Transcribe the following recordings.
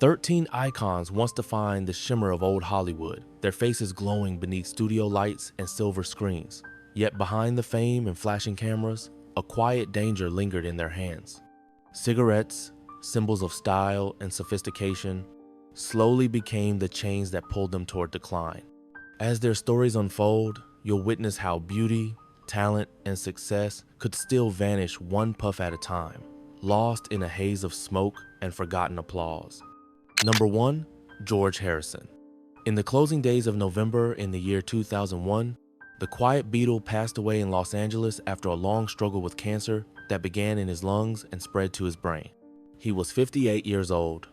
13 icons once defined the shimmer of old Hollywood, their faces glowing beneath studio lights and silver screens. Yet behind the fame and flashing cameras, a quiet danger lingered in their hands. Cigarettes, symbols of style and sophistication, slowly became the chains that pulled them toward decline. As their stories unfold, you'll witness how beauty, talent, and success could still vanish one puff at a time, lost in a haze of smoke and forgotten applause. Number 1. George Harrison. In the closing days of November in the year 2001, the quiet Beatle passed away in Los Angeles after a long struggle with cancer that began in his lungs and spread to his brain. He was 58 years old.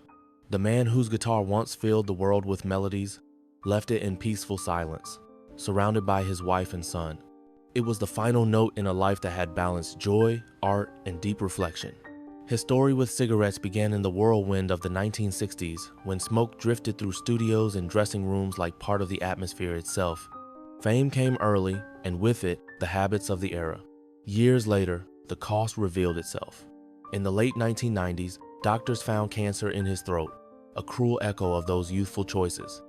The man whose guitar once filled the world with melodies left it in peaceful silence, surrounded by his wife and son. It was the final note in a life that had balanced joy, art, and deep reflection. His story with cigarettes began in the whirlwind of the 1960s, when smoke drifted through studios and dressing rooms like part of the atmosphere itself. Fame came early, and with it, the habits of the era. Years later, the cost revealed itself. In the late 1990s, doctors found cancer in his throat, a cruel echo of those youthful choices.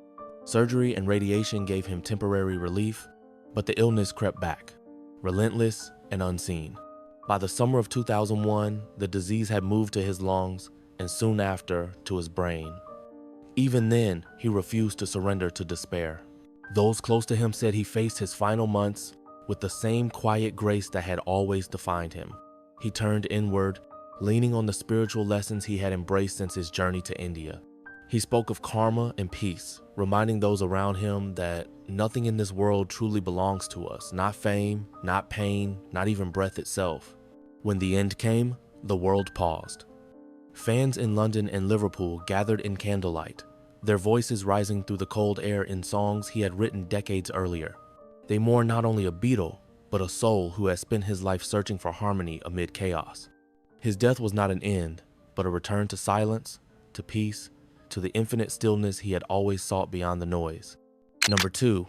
Surgery and radiation gave him temporary relief, but the illness crept back, relentless and unseen. By the summer of 2001, the disease had moved to his lungs and soon after to his brain. Even then, he refused to surrender to despair. Those close to him said he faced his final months with the same quiet grace that had always defined him. He turned inward, leaning on the spiritual lessons he had embraced since his journey to India. He spoke of karma and peace, reminding those around him that nothing in this world truly belongs to us, not fame, not pain, not even breath itself. When the end came, the world paused. Fans in London and Liverpool gathered in candlelight, their voices rising through the cold air in songs he had written decades earlier. They mourned not only a Beatle, but a soul who had spent his life searching for harmony amid chaos. His death was not an end, but a return to silence, to peace, to the infinite stillness he had always sought beyond the noise. Number 2.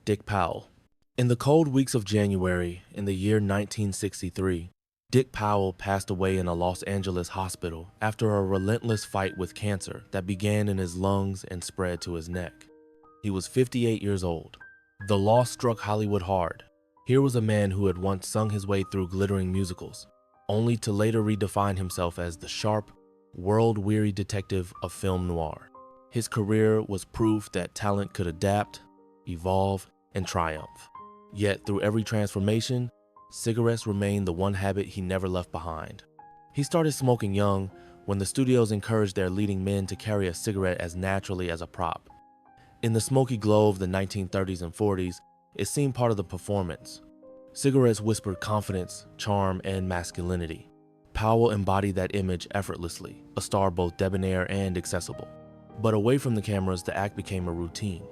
Dick Powell. In the cold weeks of January in the year 1963, Dick Powell passed away in a Los Angeles hospital after a relentless fight with cancer that began in his lungs and spread to his neck. He was 58 years old. The loss struck Hollywood hard. Here was a man who had once sung his way through glittering musicals, only to later redefine himself as the sharp, world-weary detective of film noir. His career was proof that talent could adapt, evolve, and triumph. Yet through every transformation, cigarettes remained the one habit he never left behind. He started smoking young when the studios encouraged their leading men to carry a cigarette as naturally as a prop. In the smoky glow of the 1930s and 40s, it seemed part of the performance. Cigarettes whispered confidence, charm, and masculinity. Powell embodied that image effortlessly, a star both debonair and accessible. But away from the cameras, the act became a routine.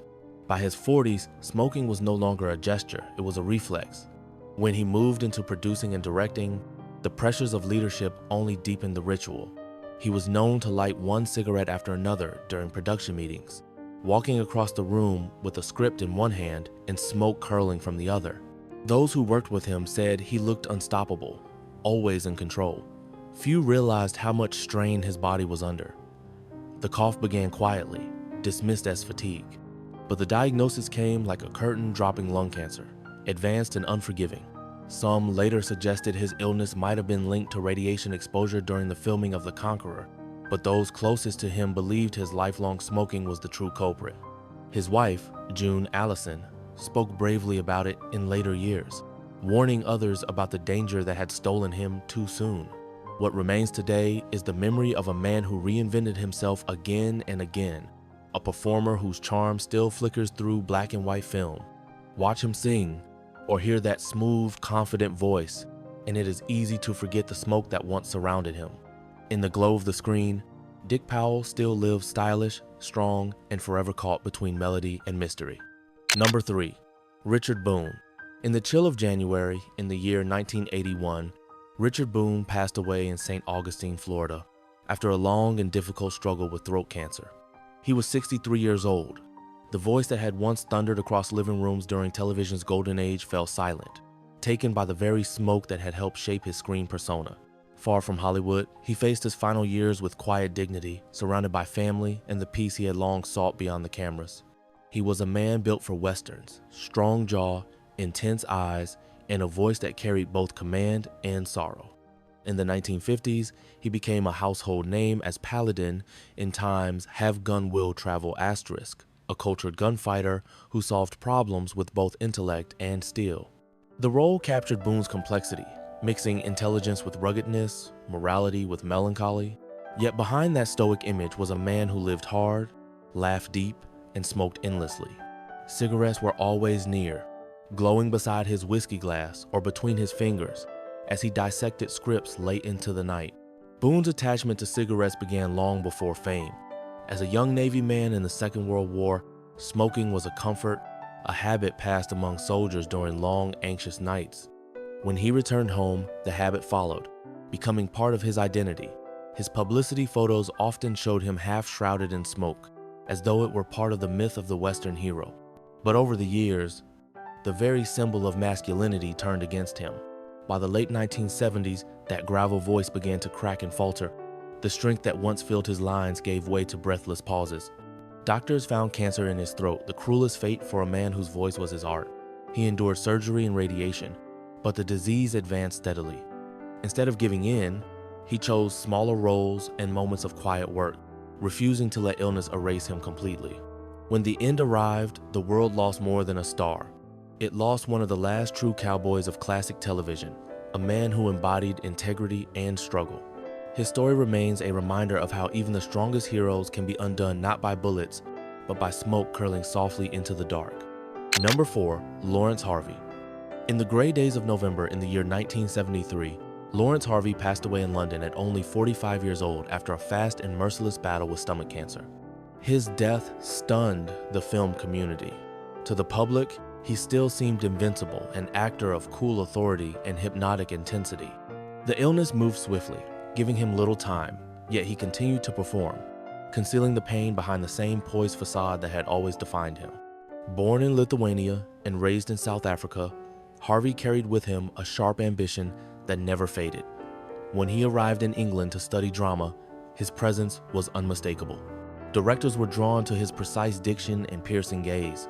By his 40s, smoking was no longer a gesture, it was a reflex. When he moved into producing and directing, the pressures of leadership only deepened the ritual. He was known to light one cigarette after another during production meetings, walking across the room with a script in one hand and smoke curling from the other. Those who worked with him said he looked unstoppable, always in control. Few realized how much strain his body was under. The cough began quietly, dismissed as fatigue. But the diagnosis came like a curtain-dropping lung cancer, advanced and unforgiving. Some later suggested his illness might have been linked to radiation exposure during the filming of The Conqueror, but those closest to him believed his lifelong smoking was the true culprit. His wife, June Allison, spoke bravely about it in later years, warning others about the danger that had stolen him too soon. What remains today is the memory of a man who reinvented himself again and again, a performer whose charm still flickers through black and white film. Watch him sing, or hear that smooth, confident voice, and it is easy to forget the smoke that once surrounded him. In the glow of the screen, Dick Powell still lives stylish, strong, and forever caught between melody and mystery. Number 3. Richard Boone. In the chill of January in the year 1981, Richard Boone passed away in St. Augustine, Florida, after a long and difficult struggle with throat cancer. He was 63 years old. The voice that had once thundered across living rooms during television's golden age fell silent, taken by the very smoke that had helped shape his screen persona. Far from Hollywood, he faced his final years with quiet dignity, surrounded by family and the peace he had long sought beyond the cameras. He was a man built for westerns, strong jaw, intense eyes, and a voice that carried both command and sorrow. In the 1950s, he became a household name as Paladin in Time's Have Gun Will Travel asterisk, a cultured gunfighter who solved problems with both intellect and steel. The role captured Boone's complexity, mixing intelligence with ruggedness, morality with melancholy. Yet behind that stoic image was a man who lived hard, laughed deep, and smoked endlessly. Cigarettes were always near, glowing beside his whiskey glass or between his fingers as he dissected scripts late into the night. Boone's attachment to cigarettes began long before fame. As a young Navy man in the Second World War, smoking was a comfort, a habit passed among soldiers during long, anxious nights. When he returned home, the habit followed, becoming part of his identity. His publicity photos often showed him half-shrouded in smoke, as though it were part of the myth of the Western hero. But over the years, the very symbol of masculinity turned against him. By the late 1970s, that gravel voice began to crack and falter. The strength that once filled his lines gave way to breathless pauses. Doctors found cancer in his throat, the cruelest fate for a man whose voice was his art. He endured surgery and radiation, but the disease advanced steadily. Instead of giving in, he chose smaller roles and moments of quiet work, refusing to let illness erase him completely. When the end arrived, the world lost more than a star. It lost one of the last true cowboys of classic television, a man who embodied integrity and struggle. His story remains a reminder of how even the strongest heroes can be undone not by bullets, but by smoke curling softly into the dark. Number 4, Lawrence Harvey. In the gray days of November in the year 1973, Lawrence Harvey passed away in London at only 45 years old after a fast and merciless battle with stomach cancer. His death stunned the film community. To the public, he still seemed invincible, an actor of cool authority and hypnotic intensity. The illness moved swiftly, giving him little time, yet he continued to perform, concealing the pain behind the same poised facade that had always defined him. Born in Lithuania and raised in South Africa, Harvey carried with him a sharp ambition that never faded. When he arrived in England to study drama, his presence was unmistakable. Directors were drawn to his precise diction and piercing gaze.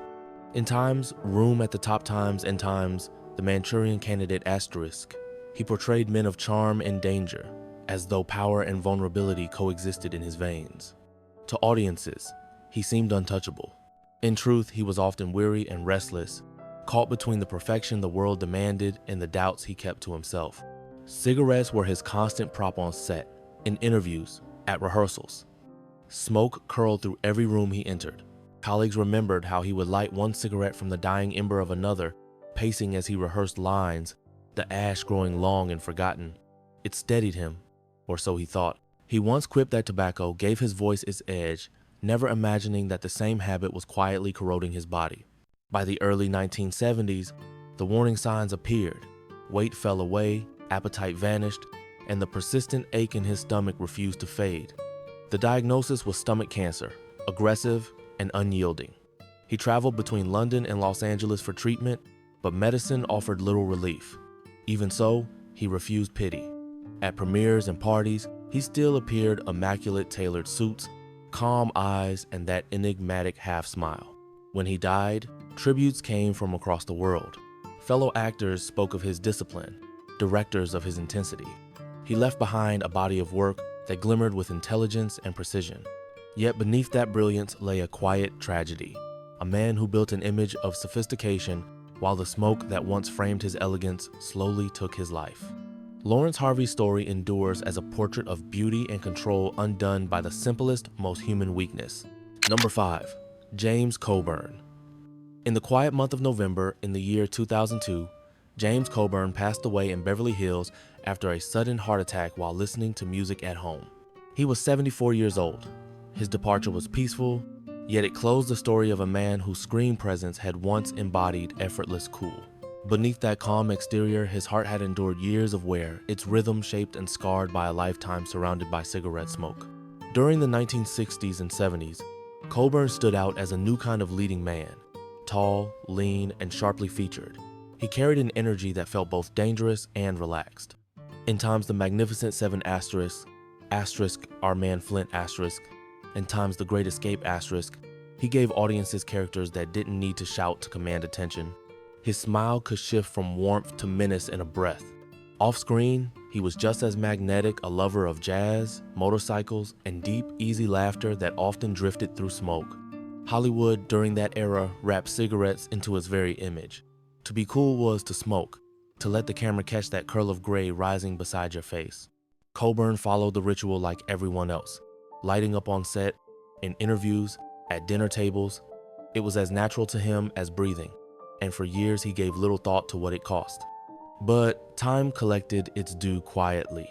In Time's Room at the Top Times and Time's The Manchurian Candidate asterisk, he portrayed men of charm and danger, as though power and vulnerability coexisted in his veins. To audiences, he seemed untouchable. In truth, he was often weary and restless, caught between the perfection the world demanded and the doubts he kept to himself. Cigarettes were his constant prop on set, in interviews, at rehearsals. Smoke curled through every room he entered. Colleagues remembered how he would light one cigarette from the dying ember of another, pacing as he rehearsed lines, the ash growing long and forgotten. It steadied him, or so he thought. He once quipped that tobacco gave his voice its edge, never imagining that the same habit was quietly corroding his body. By the early 1970s, the warning signs appeared. Weight fell away, appetite vanished, and the persistent ache in his stomach refused to fade. The diagnosis was stomach cancer, aggressive and unyielding. He traveled between London and Los Angeles for treatment, but medicine offered little relief. Even so, he refused pity. At premieres and parties, he still appeared immaculate tailored suits, calm eyes, and that enigmatic half smile. When he died, tributes came from across the world. Fellow actors spoke of his discipline, directors of his intensity. He left behind a body of work that glimmered with intelligence and precision. Yet beneath that brilliance lay a quiet tragedy, a man who built an image of sophistication while the smoke that once framed his elegance slowly took his life. Lawrence Harvey's story endures as a portrait of beauty and control undone by the simplest, most human weakness. Number 5, James Coburn. In the quiet month of November in the year 2002, James Coburn passed away in Beverly Hills after a sudden heart attack while listening to music at home. He was 74 years old. His departure was peaceful, yet it closed the story of a man whose screen presence had once embodied effortless cool. Beneath that calm exterior, his heart had endured years of wear, its rhythm shaped and scarred by a lifetime surrounded by cigarette smoke. During the 1960s and 70s, Coburn stood out as a new kind of leading man, tall, lean, and sharply featured. He carried an energy that felt both dangerous and relaxed. In times the Magnificent Seven asterisk, asterisk Our Man Flint asterisk, and times The Great Escape asterisk, he gave audiences characters that didn't need to shout to command attention. His smile could shift from warmth to menace in a breath. Off-screen, he was just as magnetic, a lover of jazz, motorcycles, and deep, easy laughter that often drifted through smoke. Hollywood during that era wrapped cigarettes into its very image. To be cool was to smoke, to let the camera catch that curl of gray rising beside your face. Coburn followed the ritual like everyone else, lighting up on set, in interviews, at dinner tables. It was as natural to him as breathing, and for years he gave little thought to what it cost. But time collected its due quietly.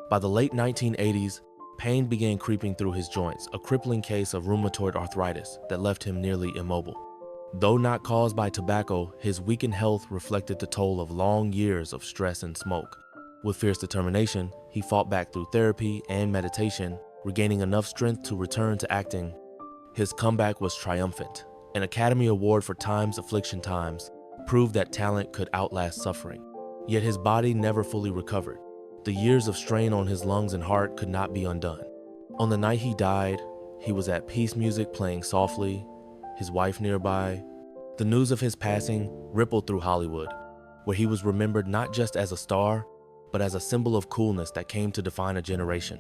By the late 1980s, pain began creeping through his joints, a crippling case of rheumatoid arthritis that left him nearly immobile. Though not caused by tobacco, his weakened health reflected the toll of long years of stress and smoke. With fierce determination, he fought back through therapy and meditation, regaining enough strength to return to acting. His comeback was triumphant. An Academy Award for Time's Affliction Times proved that talent could outlast suffering. Yet his body never fully recovered. The years of strain on his lungs and heart could not be undone. On the night he died, he was at peace music playing softly, his wife nearby. The news of his passing rippled through Hollywood, where he was remembered not just as a star, but as a symbol of coolness that came to define a generation.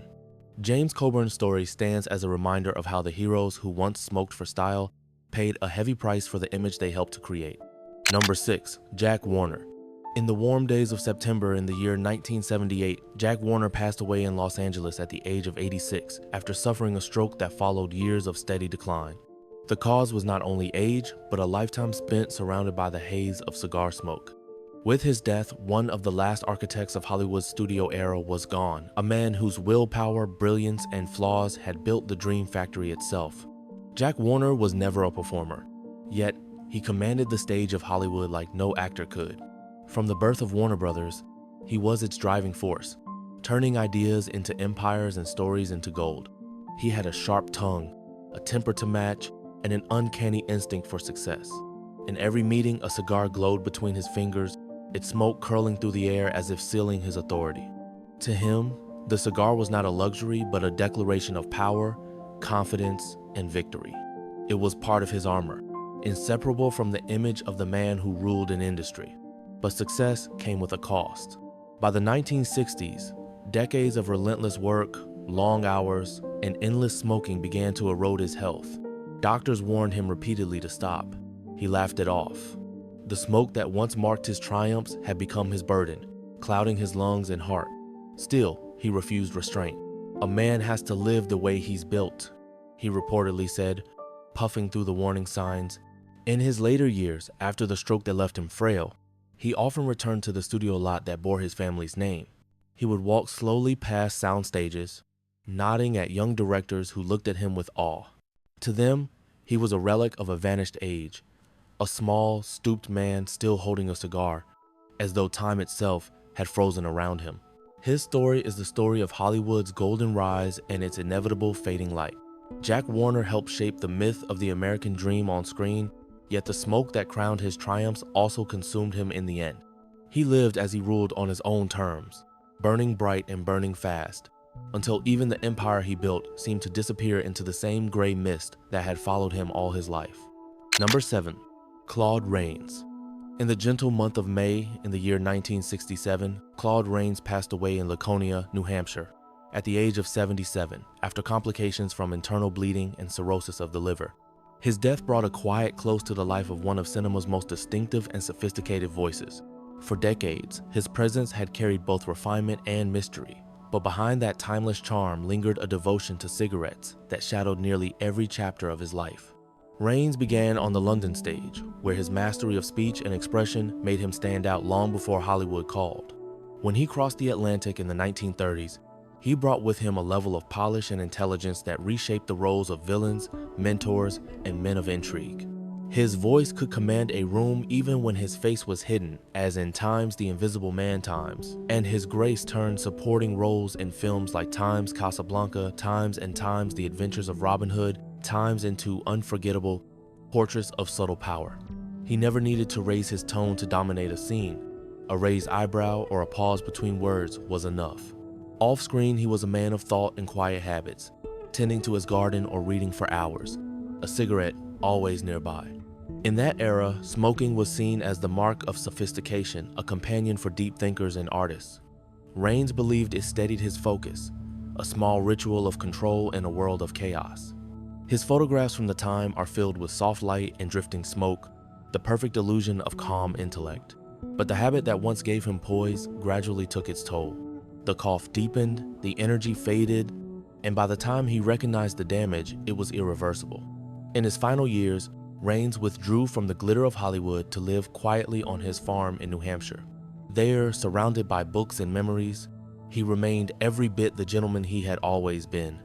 James Coburn's story stands as a reminder of how the heroes who once smoked for style paid a heavy price for the image they helped to create. Number 6, Jack Warner. In the warm days of September in the year 1978, Jack Warner passed away in Los Angeles at the age of 86 after suffering a stroke that followed years of steady decline. The cause was not only age, but a lifetime spent surrounded by the haze of cigar smoke. With his death, one of the last architects of Hollywood's studio era was gone, a man whose willpower, brilliance, and flaws had built the dream factory itself. Jack Warner was never a performer, yet he commanded the stage of Hollywood like no actor could. From the birth of Warner Brothers, he was its driving force, turning ideas into empires and stories into gold. He had a sharp tongue, a temper to match, and an uncanny instinct for success. In every meeting, a cigar glowed between his fingers, its smoke curling through the air as if sealing his authority. To him, the cigar was not a luxury, but a declaration of power, confidence, and victory. It was part of his armor, inseparable from the image of the man who ruled an industry. But success came with a cost. By the 1960s, decades of relentless work, long hours, and endless smoking began to erode his health. Doctors warned him repeatedly to stop. He laughed it off. The smoke that once marked his triumphs had become his burden, clouding his lungs and heart. Still, he refused restraint. "A man has to live the way he's built," he reportedly said, puffing through the warning signs. In his later years, after the stroke that left him frail, he often returned to the studio lot that bore his family's name. He would walk slowly past sound stages, nodding at young directors who looked at him with awe. To them, he was a relic of a vanished age, a small, stooped man still holding a cigar, as though time itself had frozen around him. His story is the story of Hollywood's golden rise and its inevitable fading light. Jack Warner helped shape the myth of the American dream on screen, yet the smoke that crowned his triumphs also consumed him in the end. He lived as he ruled on his own terms, burning bright and burning fast, until even the empire he built seemed to disappear into the same gray mist that had followed him all his life. Number 7, Claude Rains. In the gentle month of May in the year 1967, Claude Rains passed away in Laconia, New Hampshire, at the age of 77 after complications from internal bleeding and cirrhosis of the liver. His death brought a quiet close to the life of one of cinema's most distinctive and sophisticated voices. For decades, his presence had carried both refinement and mystery, but behind that timeless charm lingered a devotion to cigarettes that shadowed nearly every chapter of his life. Rains began on the London stage, where his mastery of speech and expression made him stand out long before Hollywood called. When he crossed the Atlantic in the 1930s, he brought with him a level of polish and intelligence that reshaped the roles of villains, mentors, and men of intrigue. His voice could command a room even when his face was hidden, as in Time's The Invisible Man times, and his grace turned supporting roles in films like Time's Casablanca, Time's and Time's The Adventures of Robin Hood, Times into unforgettable portraits of subtle power. He never needed to raise his tone to dominate a scene. A raised eyebrow or a pause between words was enough. Off-screen, he was a man of thought and quiet habits, tending to his garden or reading for hours, a cigarette always nearby. In that era, smoking was seen as the mark of sophistication, a companion for deep thinkers and artists. Rains believed it steadied his focus, a small ritual of control in a world of chaos. His photographs from the time are filled with soft light and drifting smoke, the perfect illusion of calm intellect. But the habit that once gave him poise gradually took its toll. The cough deepened, the energy faded, and by the time he recognized the damage, it was irreversible. In his final years, Rains withdrew from the glitter of Hollywood to live quietly on his farm in New Hampshire. There, surrounded by books and memories, he remained every bit the gentleman he had always been,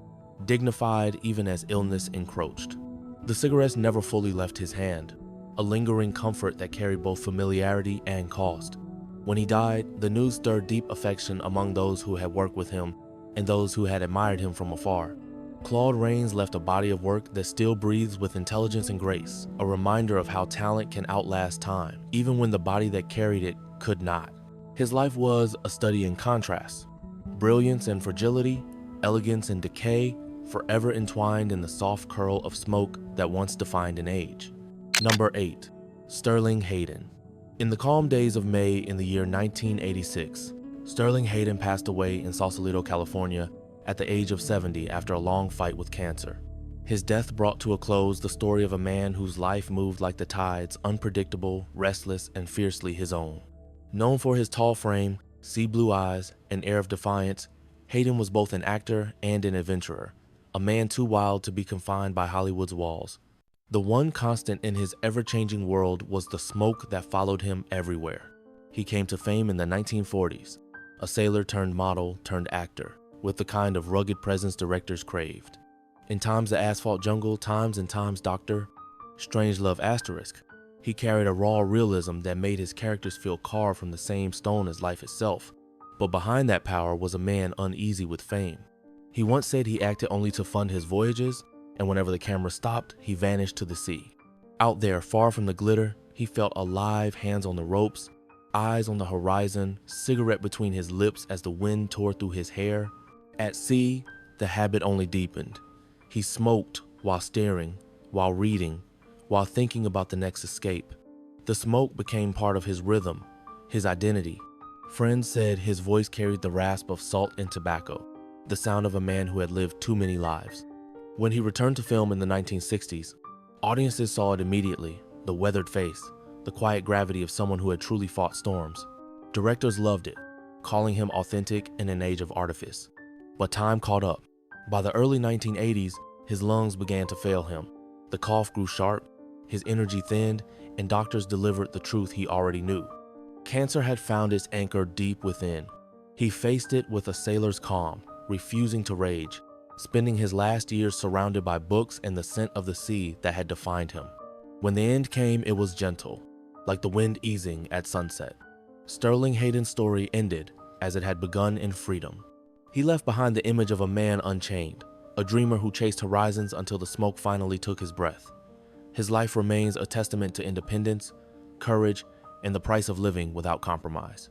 dignified even as illness encroached. The cigarettes never fully left his hand, a lingering comfort that carried both familiarity and cost. When he died, the news stirred deep affection among those who had worked with him and those who had admired him from afar. Claude Rains left a body of work that still breathes with intelligence and grace, a reminder of how talent can outlast time, even when the body that carried it could not. His life was a study in contrast, brilliance and fragility, elegance and decay, forever entwined in the soft curl of smoke that once defined an age. Number 8. Sterling Hayden. In the calm days of May in the year 1986, Sterling Hayden passed away in Sausalito, California, at the age of 70 after a long fight with cancer. His death brought to a close the story of a man whose life moved like the tides, unpredictable, restless, and fiercely his own. Known for his tall frame, sea blue eyes, and air of defiance, Hayden was both an actor and an adventurer, a man too wild to be confined by Hollywood's walls. The one constant in his ever-changing world was the smoke that followed him everywhere. He came to fame in the 1940s, a sailor turned model turned actor, with the kind of rugged presence directors craved. In Times the Asphalt Jungle, Times and Times Doctor, Strangelove Asterisk, he carried a raw realism that made his characters feel carved from the same stone as life itself. But behind that power was a man uneasy with fame. He once said he acted only to fund his voyages, and whenever the camera stopped, he vanished to the sea. Out there, far from the glitter, he felt alive, hands on the ropes, eyes on the horizon, cigarette between his lips as the wind tore through his hair. At sea, the habit only deepened. He smoked while staring, while reading, while thinking about the next escape. The smoke became part of his rhythm, his identity. Friends said his voice carried the rasp of salt and tobacco, the sound of a man who had lived too many lives. When he returned to film in the 1960s, audiences saw it immediately, the weathered face, the quiet gravity of someone who had truly fought storms. Directors loved it, calling him authentic in an age of artifice. But time caught up. By the early 1980s, his lungs began to fail him. The cough grew sharp, his energy thinned, and doctors delivered the truth he already knew. Cancer had found its anchor deep within. He faced it with a sailor's calm, refusing to rage, spending his last years surrounded by books and the scent of the sea that had defined him. When the end came, it was gentle, like the wind easing at sunset. Sterling Hayden's story ended as it had begun in freedom. He left behind the image of a man unchained, a dreamer who chased horizons until the smoke finally took his breath. His life remains a testament to independence, courage, and the price of living without compromise.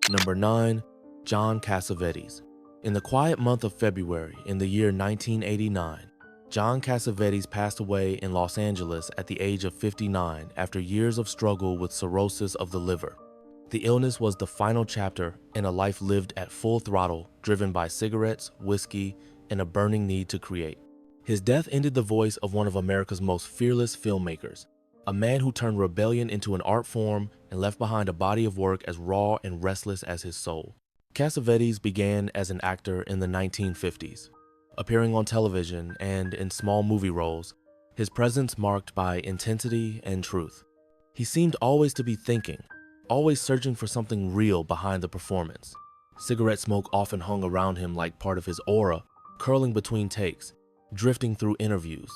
Number 9. John Cassavetes. In the quiet month of February in the year 1989, John Cassavetes passed away in Los Angeles at the age of 59 after years of struggle with cirrhosis of the liver. The illness was the final chapter in a life lived at full throttle, driven by cigarettes, whiskey, and a burning need to create. His death ended the voice of one of America's most fearless filmmakers, a man who turned rebellion into an art form and left behind a body of work as raw and restless as his soul. Cassavetes began as an actor in the 1950s, appearing on television and in small movie roles, his presence marked by intensity and truth. He seemed always to be thinking, always searching for something real behind the performance. Cigarette smoke often hung around him like part of his aura, curling between takes, drifting through interviews.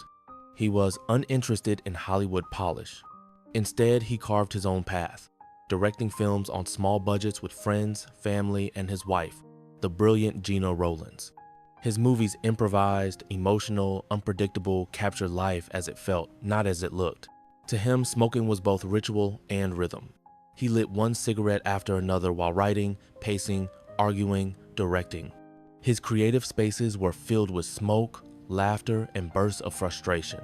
He was uninterested in Hollywood polish. Instead, he carved his own path, directing films on small budgets with friends, family, and his wife, the brilliant Gina Rowlands. His movies improvised, emotional, unpredictable, captured life as it felt, not as it looked. To him, smoking was both ritual and rhythm. He lit one cigarette after another while writing, pacing, arguing, directing. His creative spaces were filled with smoke, laughter, and bursts of frustration.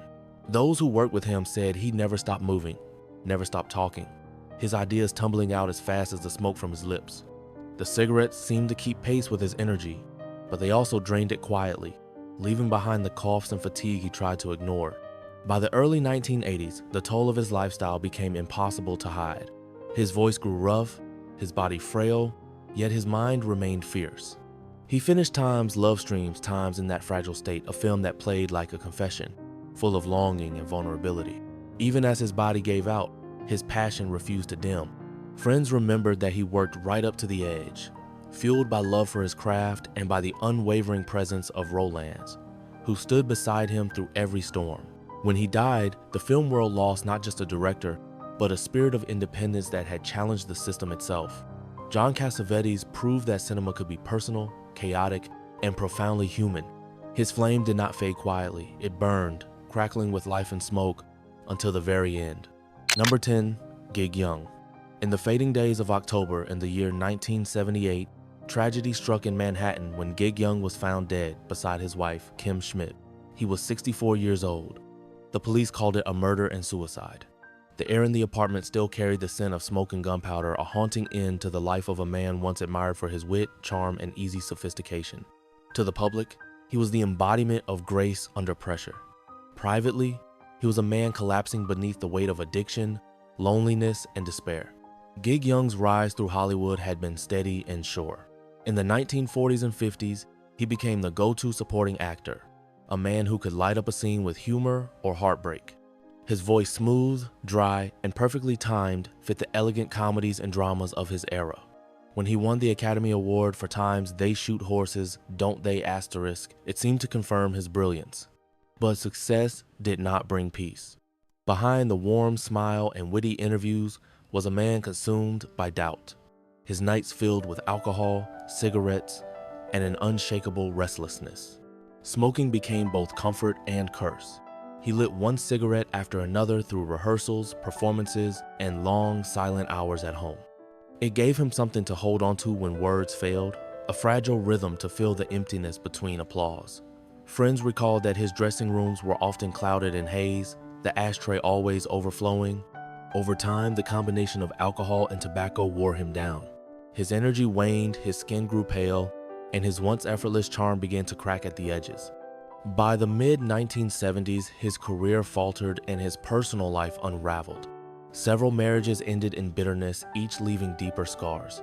Those who worked with him said he never stopped moving, never stopped talking, his ideas tumbling out as fast as the smoke from his lips. The cigarettes seemed to keep pace with his energy, but they also drained it quietly, leaving behind the coughs and fatigue he tried to ignore. By the early 1980s, the toll of his lifestyle became impossible to hide. His voice grew rough, his body frail, yet his mind remained fierce. He finished Time's Love Streams, Times in That Fragile State, a film that played like a confession, full of longing and vulnerability. Even as his body gave out, his passion refused to dim. Friends remembered that he worked right up to the edge, fueled by love for his craft and by the unwavering presence of Roland's, who stood beside him through every storm. When he died, the film world lost not just a director, but a spirit of independence that had challenged the system itself. John Cassavetes proved that cinema could be personal, chaotic, and profoundly human. His flame did not fade quietly. It burned, crackling with life and smoke, until the very end. Number 10, Gig Young. In the fading days of October in the year 1978, tragedy struck in Manhattan when Gig Young was found dead beside his wife, Kim Schmidt. He was 64 years old. The police called it a murder and suicide. The air in the apartment still carried the scent of smoke and gunpowder, a haunting end to the life of a man once admired for his wit, charm, and easy sophistication. To the public, he was the embodiment of grace under pressure. Privately, he was a man collapsing beneath the weight of addiction, loneliness, and despair. Gig Young's rise through Hollywood had been steady and sure. In the 1940s and 50s, he became the go-to supporting actor, a man who could light up a scene with humor or heartbreak. His voice, smooth, dry, and perfectly timed, fit the elegant comedies and dramas of his era. When he won the Academy Award for Time's They Shoot Horses, Don't They Asterisk, it seemed to confirm his brilliance. But success did not bring peace. Behind the warm smile and witty interviews was a man consumed by doubt, his nights filled with alcohol, cigarettes, and an unshakable restlessness. Smoking became both comfort and curse. He lit one cigarette after another through rehearsals, performances, and long, silent hours at home. It gave him something to hold onto when words failed, a fragile rhythm to fill the emptiness between applause. Friends recalled that his dressing rooms were often clouded in haze, the ashtray always overflowing. Over time, the combination of alcohol and tobacco wore him down. His energy waned, his skin grew pale, and his once effortless charm began to crack at the edges. By the mid-1970s, his career faltered and his personal life unraveled. Several marriages ended in bitterness, each leaving deeper scars.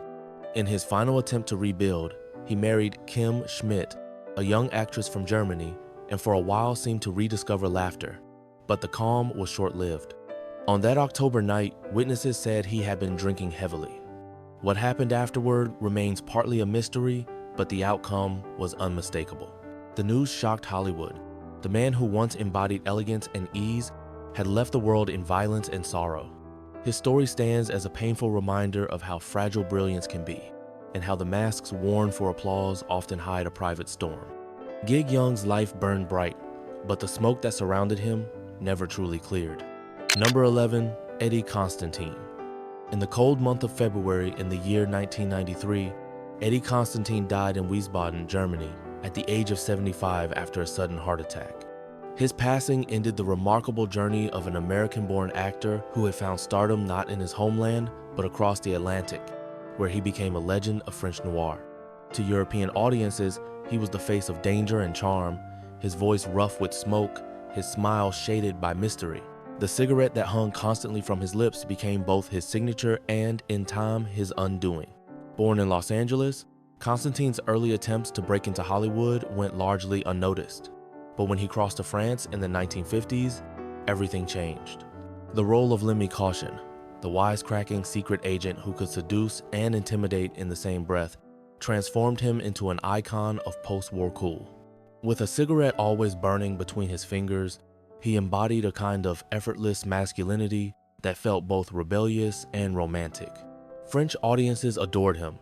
In his final attempt to rebuild, he married Kim Schmidt, a young actress from Germany, and for a while seemed to rediscover laughter. But the calm was short-lived. On that October night, witnesses said he had been drinking heavily. What happened afterward remains partly a mystery, but the outcome was unmistakable. The news shocked Hollywood. The man who once embodied elegance and ease had left the world in violence and sorrow. His story stands as a painful reminder of how fragile brilliance can be, and how the masks worn for applause often hide a private storm. Gig Young's life burned bright, but the smoke that surrounded him never truly cleared. Number 11, Eddie Constantine. In the cold month of February in the year 1993, Eddie Constantine died in Wiesbaden, Germany, at the age of 75 after a sudden heart attack. His passing ended the remarkable journey of an American-born actor who had found stardom not in his homeland, but across the Atlantic, where he became a legend of French noir. To European audiences, he was the face of danger and charm, his voice rough with smoke, his smile shaded by mystery. The cigarette that hung constantly from his lips became both his signature and, in time, his undoing. Born in Los Angeles, Constantine's early attempts to break into Hollywood went largely unnoticed. But when he crossed to France in the 1950s, everything changed. The role of Lemmy Caution, the wisecracking secret agent who could seduce and intimidate in the same breath, transformed him into an icon of post-war cool. With a cigarette always burning between his fingers, he embodied a kind of effortless masculinity that felt both rebellious and romantic. French audiences adored him,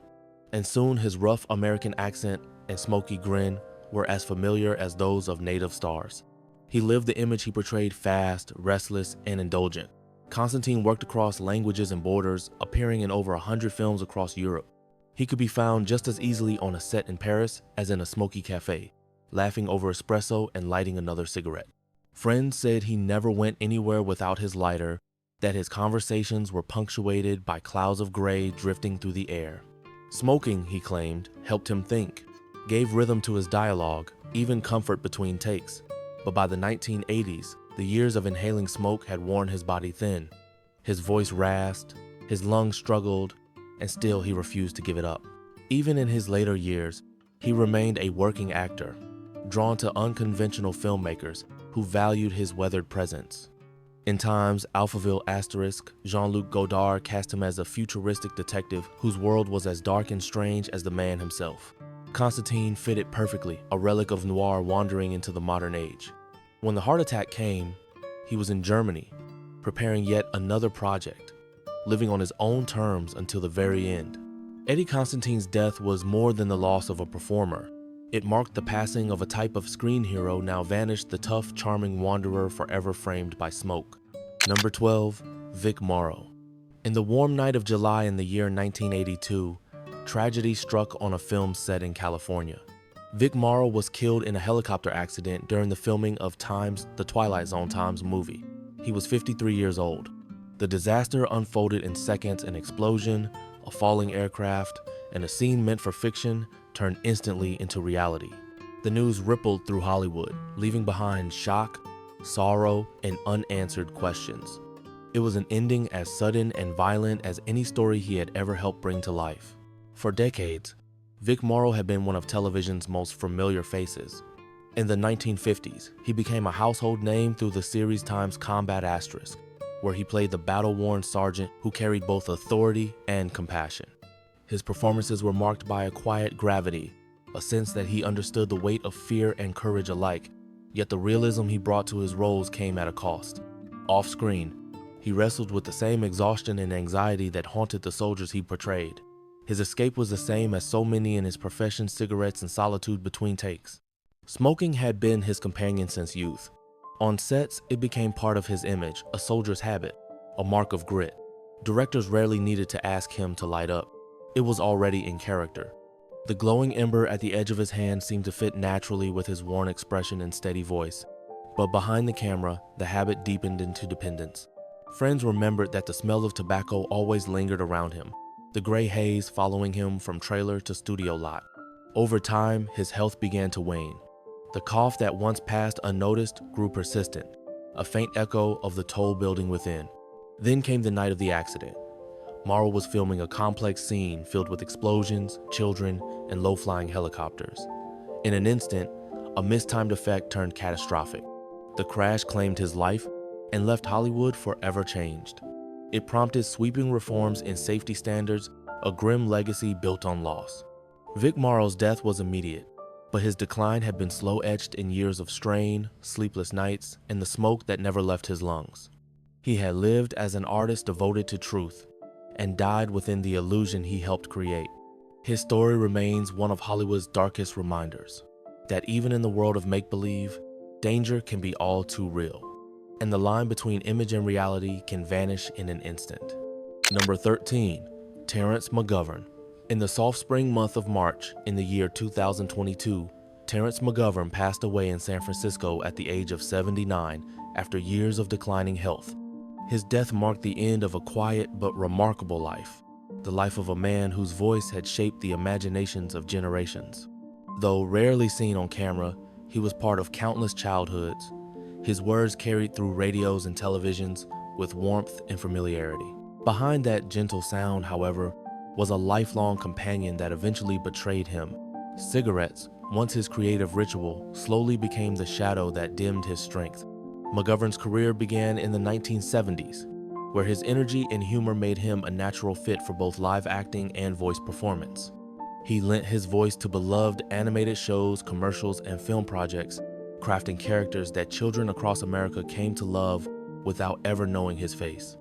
and soon his rough American accent and smoky grin were as familiar as those of native stars. He lived the image he portrayed: fast, restless, and indulgent. Constantine worked across languages and borders, appearing in over 100 films across Europe. He could be found just as easily on a set in Paris as in a smoky cafe, laughing over espresso and lighting another cigarette. Friends said he never went anywhere without his lighter, that his conversations were punctuated by clouds of gray drifting through the air. Smoking, he claimed, helped him think, gave rhythm to his dialogue, even comfort between takes. But by the 1980s, the years of inhaling smoke had worn his body thin. His voice rasped, his lungs struggled, and still he refused to give it up. Even in his later years, he remained a working actor, drawn to unconventional filmmakers who valued his weathered presence. In Time's Alphaville Asterisk, Jean-Luc Godard cast him as a futuristic detective whose world was as dark and strange as the man himself. Constantine fitted perfectly, a relic of noir wandering into the modern age. When the heart attack came, he was in Germany, preparing yet another project, living on his own terms until the very end. Eddie Constantine's death was more than the loss of a performer. It marked the passing of a type of screen hero now vanished, the tough, charming wanderer forever framed by smoke. Number 12, Vic Morrow. In the warm night of July in the year 1982, tragedy struck on a film set in California. Vic Morrow was killed in a helicopter accident during the filming of The Twilight Zone Times movie. He was 53 years old. The disaster unfolded in seconds. An explosion, a falling aircraft, and a scene meant for fiction turned instantly into reality. The news rippled through Hollywood, leaving behind shock, sorrow, and unanswered questions. It was an ending as sudden and violent as any story he had ever helped bring to life. For decades, Vic Morrow had been one of television's most familiar faces. In the 1950s, he became a household name through the series Time's Combat Asterisk, where he played the battle-worn sergeant who carried both authority and compassion. His performances were marked by a quiet gravity, a sense that he understood the weight of fear and courage alike, yet the realism he brought to his roles came at a cost. Off-screen, he wrestled with the same exhaustion and anxiety that haunted the soldiers he portrayed. His escape was the same as so many in his profession: cigarettes and solitude between takes. Smoking had been his companion since youth. On sets, it became part of his image, a soldier's habit, a mark of grit. Directors rarely needed to ask him to light up. It was already in character. The glowing ember at the edge of his hand seemed to fit naturally with his worn expression and steady voice. But behind the camera, the habit deepened into dependence. Friends remembered that the smell of tobacco always lingered around him, the gray haze following him from trailer to studio lot. Over time, his health began to wane. The cough that once passed unnoticed grew persistent, a faint echo of the toll building within. Then came the night of the accident. Morrow was filming a complex scene filled with explosions, children, and low-flying helicopters. In an instant, a mistimed effect turned catastrophic. The crash claimed his life and left Hollywood forever changed. It prompted sweeping reforms in safety standards, a grim legacy built on loss. Vic Morrow's death was immediate, but his decline had been slow-etched in years of strain, sleepless nights, and the smoke that never left his lungs. He had lived as an artist devoted to truth, and died within the illusion he helped create. His story remains one of Hollywood's darkest reminders, that even in the world of make-believe, danger can be all too real, and the line between image and reality can vanish in an instant. Number 13, Terrence McGovern. In the soft spring month of March in the year 2022, Terrence McGovern passed away in San Francisco at the age of 79 after years of declining health. His death marked the end of a quiet but remarkable life, the life of a man whose voice had shaped the imaginations of generations. Though rarely seen on camera, he was part of countless childhoods. His words carried through radios and televisions with warmth and familiarity. Behind that gentle sound, however, was a lifelong companion that eventually betrayed him. Cigarettes, once his creative ritual, slowly became the shadow that dimmed his strength. McGovern's career began in the 1970s, where his energy and humor made him a natural fit for both live acting and voice performance. He lent his voice to beloved animated shows, commercials, and film projects, crafting characters that children across America came to love without ever knowing his face.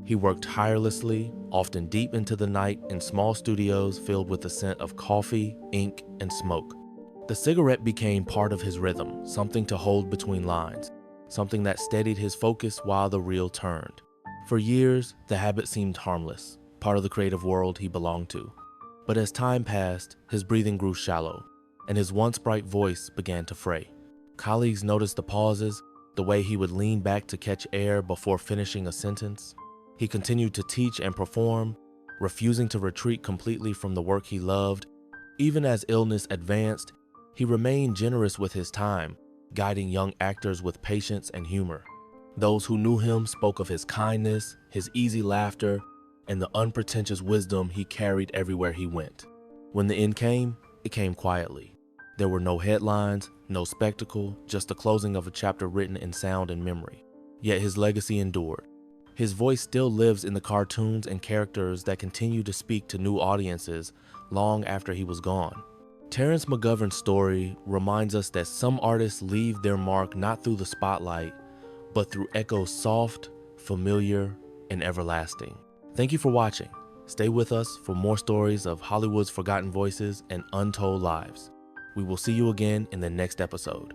He worked tirelessly, often deep into the night in small studios filled with the scent of coffee, ink, and smoke. The cigarette became part of his rhythm, something to hold between lines, something that steadied his focus while the reel turned. For years, the habit seemed harmless, part of the creative world he belonged to. But as time passed, his breathing grew shallow, and his once bright voice began to fray. Colleagues noticed the pauses, the way he would lean back to catch air before finishing a sentence. He continued to teach and perform, refusing to retreat completely from the work he loved. Even as illness advanced, he remained generous with his time, guiding young actors with patience and humor. Those who knew him spoke of his kindness, his easy laughter, and the unpretentious wisdom he carried everywhere he went. When the end came, it came quietly. There were no headlines, no spectacle, just the closing of a chapter written in sound and memory. Yet his legacy endured. His voice still lives in the cartoons and characters that continue to speak to new audiences long after he was gone. Terrence McGovern's story reminds us that some artists leave their mark not through the spotlight, but through echoes soft, familiar, and everlasting. Thank you for watching. Stay with us for more stories of Hollywood's forgotten voices and untold lives. We will see you again in the next episode.